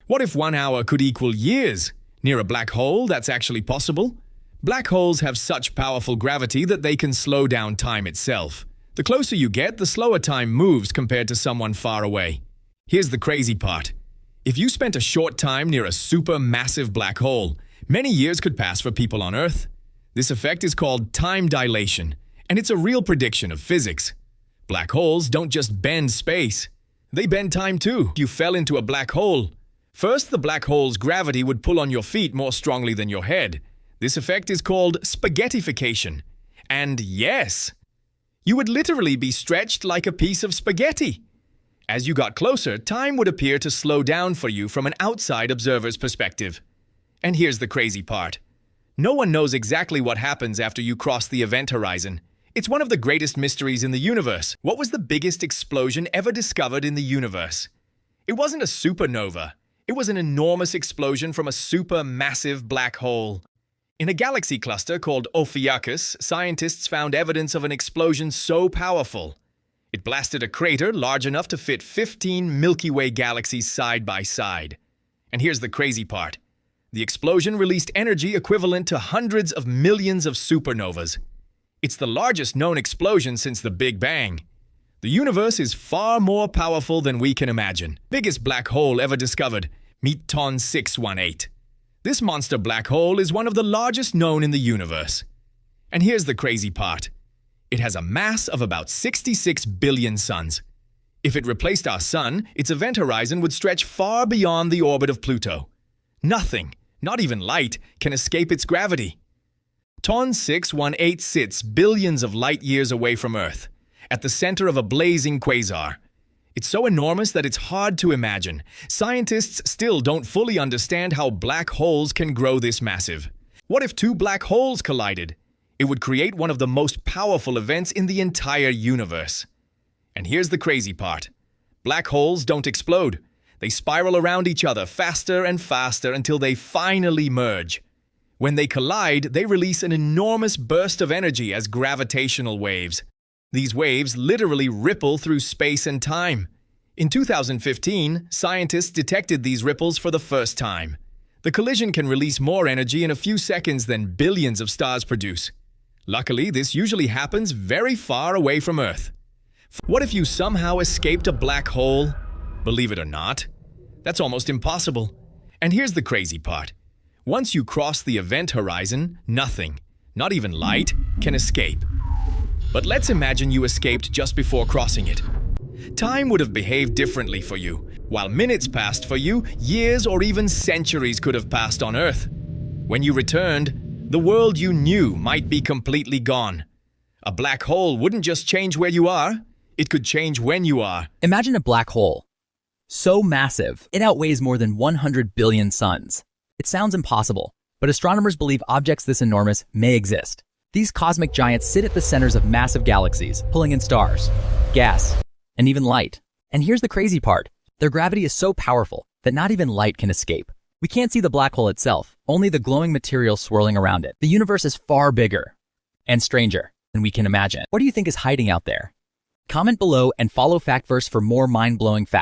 What if 1 hour could equal years? Near a black hole, that's actually possible. Black holes have such powerful gravity that they can slow down time itself. The closer you get, the slower time moves compared to someone far away. Here's the crazy part. If you spent a short time near a supermassive black hole, many years could pass for people on Earth. This effect is called time dilation, and it's a real prediction of physics. Black holes don't just bend space. They bend time too. If you fell into a black hole, first the black hole's gravity would pull on your feet more strongly than your head. This effect is called spaghettification. And yes, you would literally be stretched like a piece of spaghetti. As you got closer, time would appear to slow down for you from an outside observer's perspective. And here's the crazy part. No one knows exactly what happens after you cross the event horizon. It's one of the greatest mysteries in the universe. What was the biggest explosion ever discovered in the universe? It wasn't a supernova. It was an enormous explosion from a supermassive black hole. In a galaxy cluster called Ophiuchus, scientists found evidence of an explosion so powerful. It blasted a crater large enough to fit 15 Milky Way galaxies side by side. And here's the crazy part. The explosion released energy equivalent to hundreds of millions of supernovas. It's the largest known explosion since the Big Bang. The universe is far more powerful than we can imagine. Biggest black hole ever discovered. Meet TON 618. This monster black hole is one of the largest known in the universe. And here's the crazy part. It has a mass of about 66 billion suns. If it replaced our sun, its event horizon would stretch far beyond the orbit of Pluto. Nothing, not even light, can escape its gravity. TON 618 sits billions of light years away from Earth, at the center of a blazing quasar. It's so enormous that it's hard to imagine. Scientists still don't fully understand how black holes can grow this massive. What if two black holes collided? It would create one of the most powerful events in the entire universe. And here's the crazy part. Black holes don't explode. They spiral around each other faster and faster until they finally merge. When they collide, they release an enormous burst of energy as gravitational waves. These waves literally ripple through space and time. In 2015, scientists detected these ripples for the first time. The collision can release more energy in a few seconds than billions of stars produce. Luckily, this usually happens very far away from Earth. What if you somehow escaped a black hole? Believe it or not, that's almost impossible. And here's the crazy part. Once you cross the event horizon, nothing, not even light, can escape. But let's imagine you escaped just before crossing it. Time would have behaved differently for you. While minutes passed for you, years or even centuries could have passed on Earth. When you returned, the world you knew might be completely gone. A black hole wouldn't just change where you are, it could change when you are. Imagine a black hole. So massive, it outweighs more than 100 billion suns. It sounds impossible, but astronomers believe objects this enormous may exist. These cosmic giants sit at the centers of massive galaxies, pulling in stars, gas, and even light. And here's the crazy part. Their gravity is so powerful that not even light can escape. We can't see the black hole itself, only the glowing material swirling around it. The universe is far bigger and stranger than we can imagine. What do you think is hiding out there? Comment below and follow FactVerse for more mind-blowing facts.